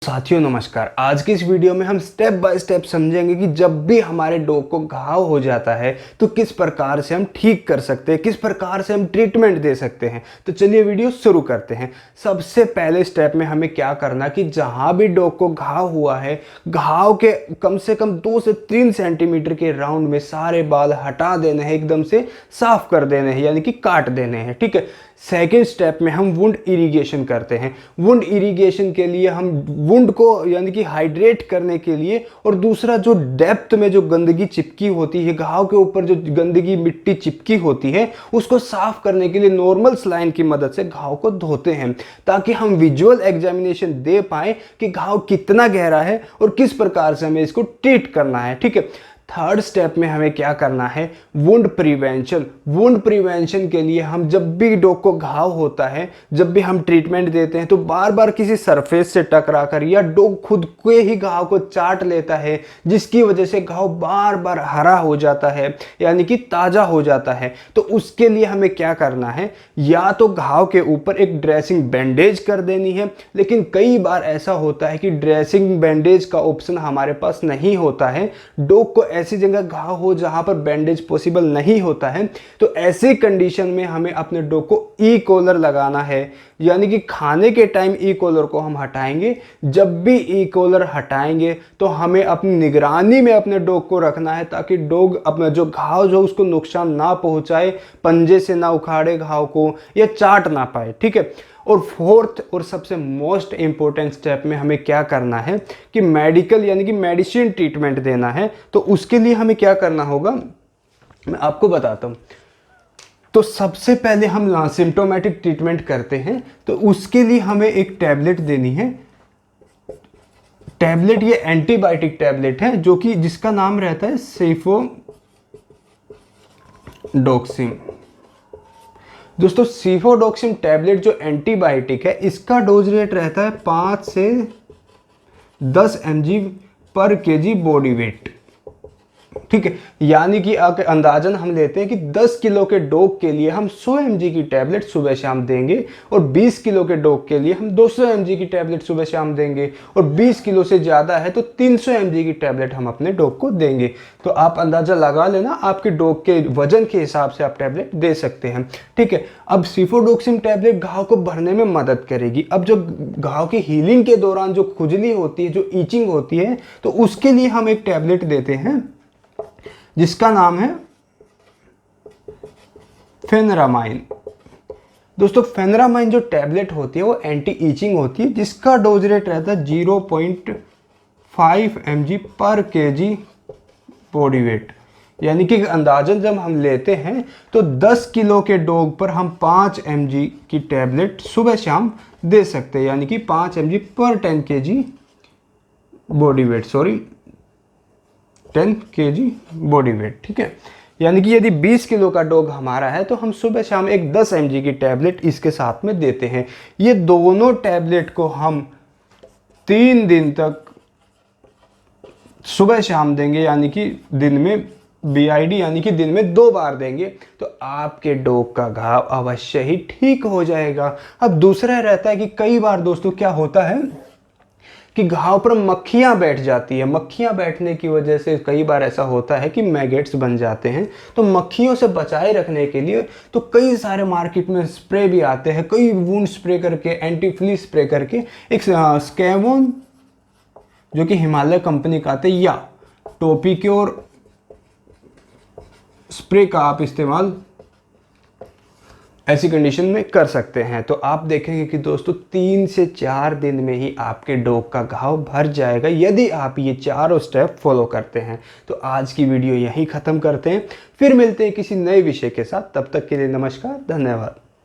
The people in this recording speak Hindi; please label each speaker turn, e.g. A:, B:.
A: साथियों नमस्कार। आज की इस वीडियो में हम स्टेप बाय स्टेप समझेंगे कि जब भी हमारे डॉग को घाव हो जाता है तो किस प्रकार से हम ठीक कर सकते हैं, किस प्रकार से हम ट्रीटमेंट दे सकते हैं। तो चलिए वीडियो शुरू करते हैं। सबसे पहले स्टेप में हमें क्या करना कि जहां भी डॉग को घाव हुआ है, घाव के कम से कम 2 से 3 सेंटीमीटर के राउंड में सारे बाल हटा देने हैं, एकदम से साफ कर देने हैं, यानी कि काट देने हैं। ठीक है। सेकेंड स्टेप में हम वुंड इरिगेशन करते हैं। वुंड इरिगेशन के लिए हम वुंड को यानी कि हाइड्रेट करने के लिए, और दूसरा जो डेप्थ में जो गंदगी चिपकी होती है, घाव के ऊपर जो गंदगी मिट्टी चिपकी होती है, उसको साफ करने के लिए नॉर्मल सलाइन की मदद से घाव को धोते हैं, ताकि हम विजुअल एग्जामिनेशन दे पाए कि घाव कितना गहरा है और किस प्रकार से हमें इसको ट्रीट करना है। ठीक है। थर्ड स्टेप में हमें क्या करना है, वुंड प्रिवेंशन। वुंड प्रिवेंशन के लिए हम जब भी डॉग को घाव होता है, जब भी हम ट्रीटमेंट देते हैं, तो बार बार किसी सरफेस से टकरा कर या डॉग खुद के ही घाव को चाट लेता है, जिसकी वजह से घाव बार बार हरा हो जाता है, यानी कि ताज़ा हो जाता है। तो उसके लिए हमें क्या करना है, या तो घाव के ऊपर एक ड्रेसिंग बैंडेज कर देनी है, लेकिन कई बार ऐसा होता है कि ड्रेसिंग बैंडेज का ऑप्शन हमारे पास नहीं होता है। डॉग को ऐसी जगह घाव हो जहां पर बैंडेज पॉसिबल नहीं होता है, तो ऐसी कंडीशन में हमें अपने डॉग को ई कॉलर लगाना है, यानी कि खाने के टाइम ई कॉलर को हम हटाएंगे। जब भी ई कॉलर हटाएंगे तो हमें अपनी निगरानी में अपने डॉग को रखना है, ताकि डॉग अपना जो घाव जो उसको नुकसान ना पहुंचाए, पंजे से ना उखाड़े घाव को या चाट ना पाए। ठीक है। और फोर्थ और सबसे मोस्ट इंपॉर्टेंट स्टेप में हमें क्या करना है कि मेडिकल यानी कि मेडिसिन ट्रीटमेंट देना है। तो उसके लिए हमें क्या करना होगा मैं आपको बताता हूं। तो सबसे पहले हम सिम्टोमेटिक ट्रीटमेंट करते हैं, तो उसके लिए हमें एक टैबलेट देनी है। टैबलेट ये एंटीबायोटिक टैबलेट है, जो कि जिसका नाम रहता है सेफोडोक्सिम। दोस्तों सेफोडोक्सिम टैबलेट जो एंटीबायोटिक है, इसका डोज रेट रहता है 5 से 10 mg पर kg बॉडी वेट। ठीक है। यानी कि अंदाजन हम लेते हैं कि 10 किलो के डॉग के लिए हम 100 mg की टैबलेट सुबह शाम देंगे, और 20 किलो के डॉग के लिए हम 200 mg की टैबलेट सुबह शाम देंगे, और 20 किलो से ज़्यादा है तो 300 mg की टैबलेट हम अपने डॉग को देंगे। तो आप अंदाज़ा लगा लेना, आपके डॉग के वजन के हिसाब से आप टैबलेट दे सकते हैं। ठीक है। अब सेफोडोक्सिम टैबलेट घाव को भरने में मदद करेगी। अब जो घाव की हीलिंग के दौरान जो खुजली होती है, जो ईचिंग होती है, तो उसके लिए हम एक टैबलेट देते हैं जिसका नाम है फेनरामाइन। दोस्तों फेनरामाइन जो टैबलेट होती है वो एंटी ईचिंग होती है, जिसका डोज रेट रहता है 0.5 mg पर kg बॉडी वेट। यानी कि अंदाजन जब हम लेते हैं तो 10 किलो के डॉग पर हम 5 mg की टैबलेट सुबह शाम दे सकते हैं, यानी कि 5 mg पर 10 kg body weight, 10 kg body weight. ठीक है। यानी कि यदि 20 किलो का डॉग हमारा है तो हम सुबह शाम एक 10 mg की टैबलेट इसके साथ में देते हैं। ये दोनों टैबलेट को हम 3 दिन तक सुबह शाम देंगे, यानी कि दिन में BID यानी कि दिन में 2 बार देंगे, तो आपके डॉग का घाव अवश्य ही ठीक हो जाएगा। अब दूसरा रहता है कि कई बार दोस्तों क्या होता है कि घाव पर मक्खियां बैठ जाती है। मक्खियां बैठने की वजह से कई बार ऐसा होता है कि मैगेट्स बन जाते हैं। तो मक्खियों से बचाए रखने के लिए तो कई सारे मार्केट में स्प्रे भी आते हैं, कई वुंड स्प्रे करके, एंटी फ्ली स्प्रे करके। एक स्कैवोन जो कि हिमालय कंपनी का आता है, या टोपिक्योर स्प्रे का आप इस्तेमाल ऐसी कंडीशन में कर सकते हैं। तो आप देखेंगे कि दोस्तों 3 से 4 दिन में ही आपके डॉग का घाव भर जाएगा, यदि आप ये चारों स्टेप फॉलो करते हैं। तो आज की वीडियो यहीं ख़त्म करते हैं, फिर मिलते हैं किसी नए विषय के साथ। तब तक के लिए नमस्कार, धन्यवाद।